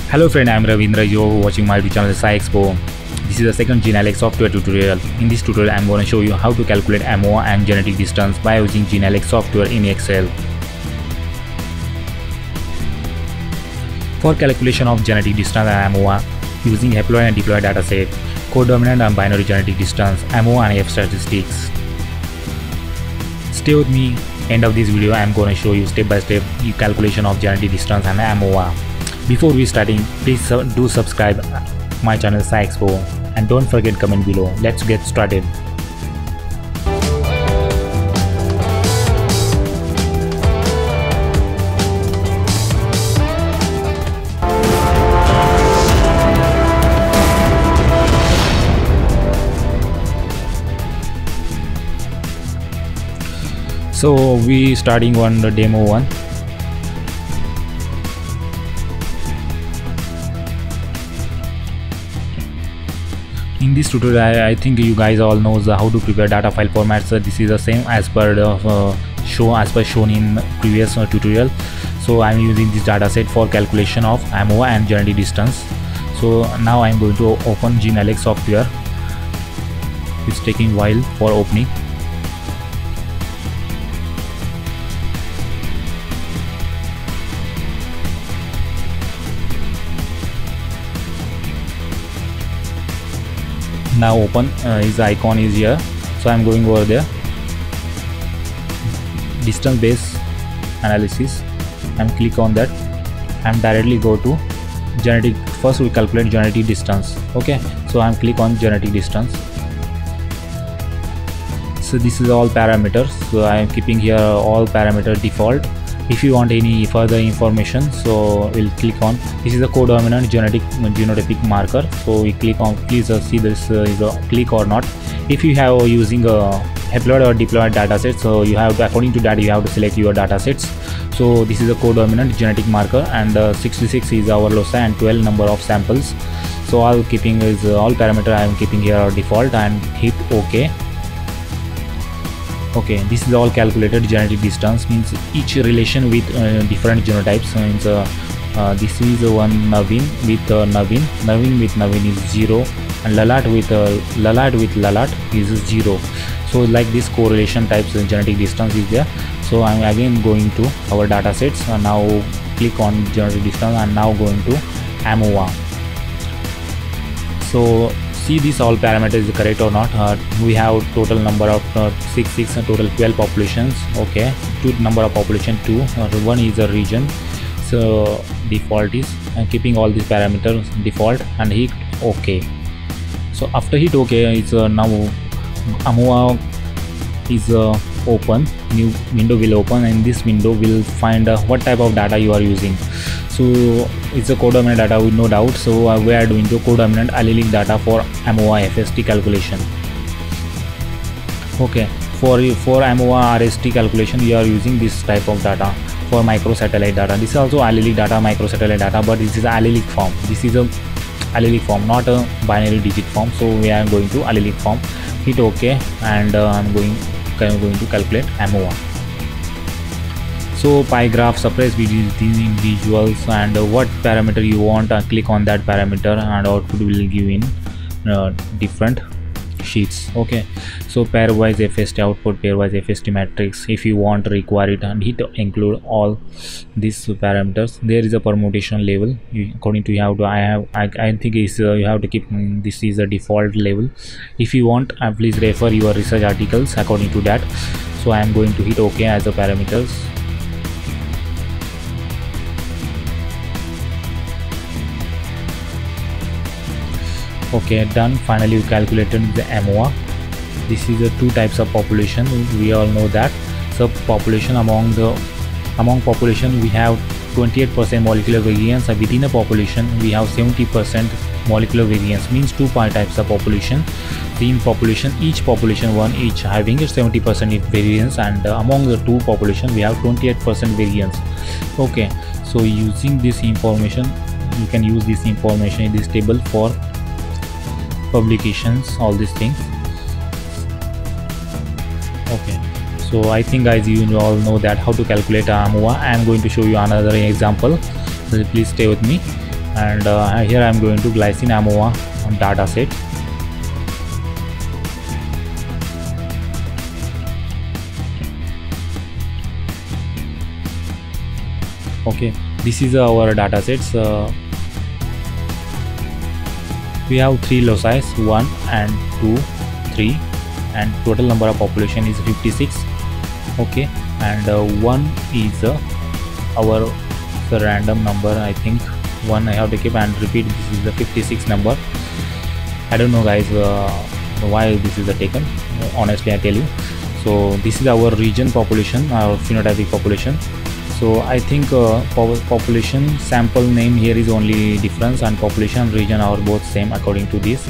Hello friend, I am Ravindra. You are watching my YouTube channel Sci Expo. This is the second GeneAlex software tutorial. In this tutorial, I am going to show you how to calculate AMOA and genetic distance by using GeneAlex software in Excel. For calculation of genetic distance and AMOA, using haploid and diploid dataset, codominant and binary genetic distance, AMOA and F statistics. Stay with me. End of this video, I am going to show you step by step calculation of genetic distance and AMOA. Before we starting, please do subscribe my channel Sci Expo and don't forget comment below. Let's get started. So we starting on the demo 1. In this tutorial, I think you guys all knows how to prepare data file formats. This is the same as per the shown in previous tutorial. So I am using this data set for calculation of AMOA and genetic distance. So now I am going to open GeneAlex software. It's taking a while for opening. Now open, his icon is here, so I'm going over there, distance based analysis. I'm click on that and directly go to genetic. First we calculate genetic distance. Okay, so I'm click on genetic distance. So this is all parameters, so I am keeping here all parameter default. If you want any further information, so we'll click on, this is a codominant genetic genotypic marker. So we click on, please see this is a click or not. If you have using a haploid or diploid dataset, so you have to, according to that you have to select your datasets. So this is a codominant genetic marker, and 66 is our loci and 12 number of samples. So all keeping is all parameter I am keeping here are default and hit OK. Okay, this is all calculated genetic distance, means each relation with different genotypes. Means this is one Navin with Navin with Navin is 0, and Lalat with Lalat is 0. So like this correlation types genetic distance is there. So I'm again going to our data sets and now click on genetic distance and now going to AMOA. So see this all parameters is correct or not. We have total number of 6 and total 12 populations. Okay, two number of population 2, one is a region. So default is keeping all these parameters default and hit OK. So after hit OK, it's now AMOA is open, new window will open, and this window will find what type of data you are using. So it's a codominant data with no doubt. So we are doing the codominant allelic data for AMOA FST calculation. Okay, for AMOA RST calculation we are using this type of data for microsatellite data. This is also allelic data, microsatellite data, but this is allelic form. This is a allelic form, not a binary digit form. So we are going to allelic form. Hit OK, and I'm going to calculate AMOA. So pie graph suppress these individuals, and what parameter you want, click on that parameter and output will give in different sheets. Okay, so pairwise FST output, pairwise FST matrix. If you want require it, and hit include all these parameters. There is a permutation level. According to you have to, I think is you have to keep this is a default level. If you want, please refer your research articles according to that. So I am going to hit OK as a parameters. Okay, done. Finally we calculated the AMOA. This is the two types of population, we all know that. So population, among population we have 28% molecular variance, and within a population we have 70% molecular variance, means two types of population. In population, each population one each having a 70% variance, and among the two population we have 28% variance. Okay, so using this information, you can use this information in this table for publications, all these things. Okay, so I think guys you all know that how to calculate AMOA. I am going to show you another example, so please stay with me. and here I am going to glycine AMOA data set. Okay, this is our data sets. We have 3 loci, 1 and 2, 3, and total number of population is 56. Okay, and 1 is our random number. I think 1 I have to keep and repeat. This is the 56 number. I don't know guys why this is taken, honestly I tell you. So this is our region population, our phenotypic population. So I think population sample name here is only difference, and population region are both same according to this.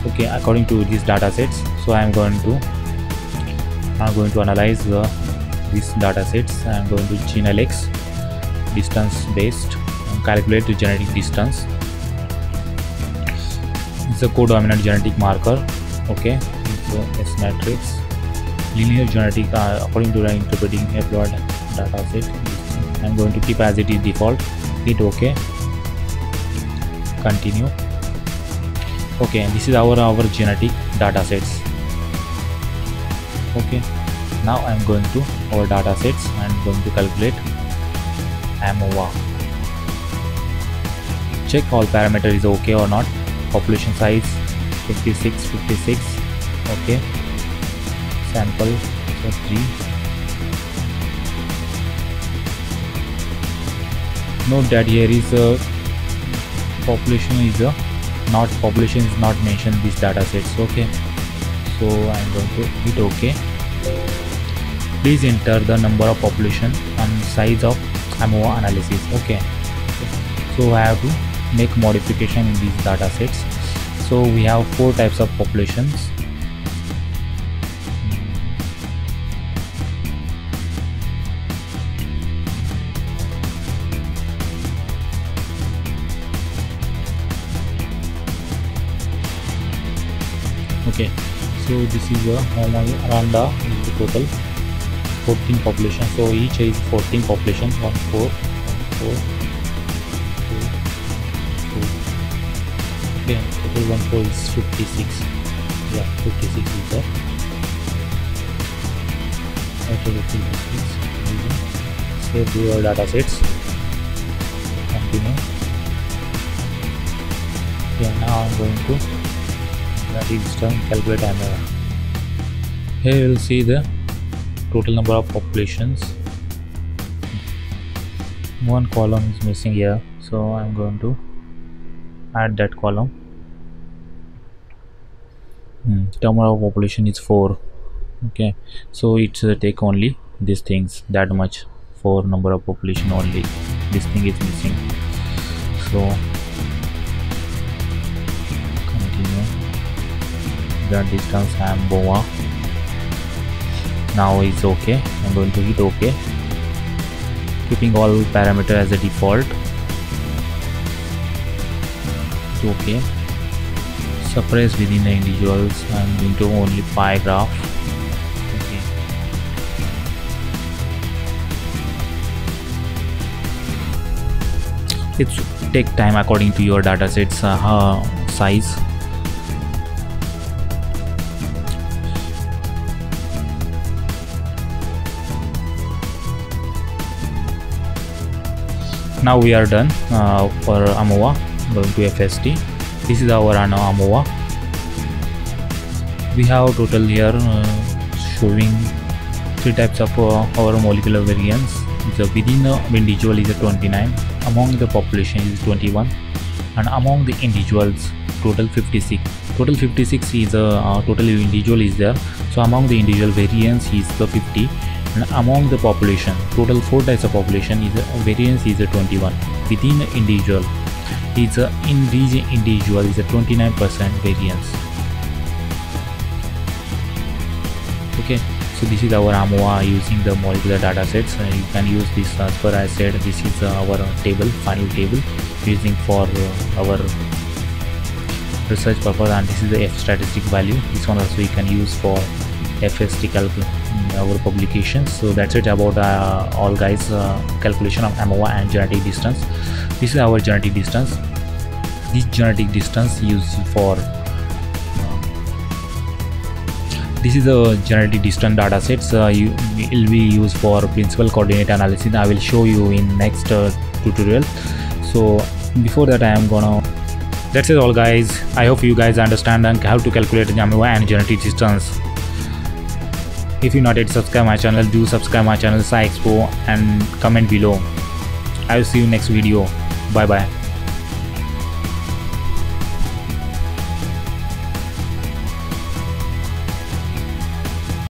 Okay, according to these data sets. So I'm going to analyze these data sets. I'm going to GeneLX distance based and calculate the genetic distance. It's a codominant genetic marker. Okay, it's a S matrix linear genetic according to the interpreting haploid data set. I'm going to keep as it is default. Hit OK. Continue. Okay, this is our genetic data sets. Okay, now I'm going to our data sets and going to calculate AMOA. Check all parameter is okay or not. Population size 56. Okay, sample so 3. Note that here is population is not mentioned these data sets. Okay, so I'm going to hit OK. Please enter the number of population and size of AMOA analysis. Okay, so I have to make modification in these data sets. So we have 4 types of populations. Okay, so this is a Rwanda is the total 14 population. So each is 14 population. 1 4 1 4 2 2. Okay, total 1 4 is 56. Yeah, 56 is there. Okay, 56. Save your data sets. Continue. Okay, now I'm going to calculate AMOA. Here you will see the total number of populations. 1 column is missing here, so I'm going to add that column. Number of population is 4. Okay, so it's take only these things, that much, 4 number of population only. This thing is missing. So the distance AMOA now is okay. I'm going to hit OK, keeping all parameter as a default. Okay, suppress within the individuals and into only pie graph. Okay, it's take time according to your data sets size. Now we are done for AMOA. Going to FST. This is our AMOA. We have total here showing 3 types of our molecular variants. The within the individual is 29, among the population is 21, and among the individuals total 56. Total 56 is total individual is there. So among the individual variants is the 50. And among the population, total 4 types of population is variance is 21. Within individual, it's in region individual is a 29% variance. Okay, so this is our AMOA using the molecular data sets. You can use this as per I said. This is our table, final table using for our research purpose, and this is the F statistic value. This one also you can use for FST our publications. So that's it about all guys, calculation of AMOA and genetic distance. This is our genetic distance. this genetic distance used for this is a genetic distance data sets will be used for principal coordinate analysis. I will show you in next tutorial. So before that, I am gonna that's it all guys. I hope you guys understand how to calculate Amoeba and genetic distance. If you not yet subscribe my channel, do subscribe my channel SciExpo and comment below. I will see you next video. Bye bye.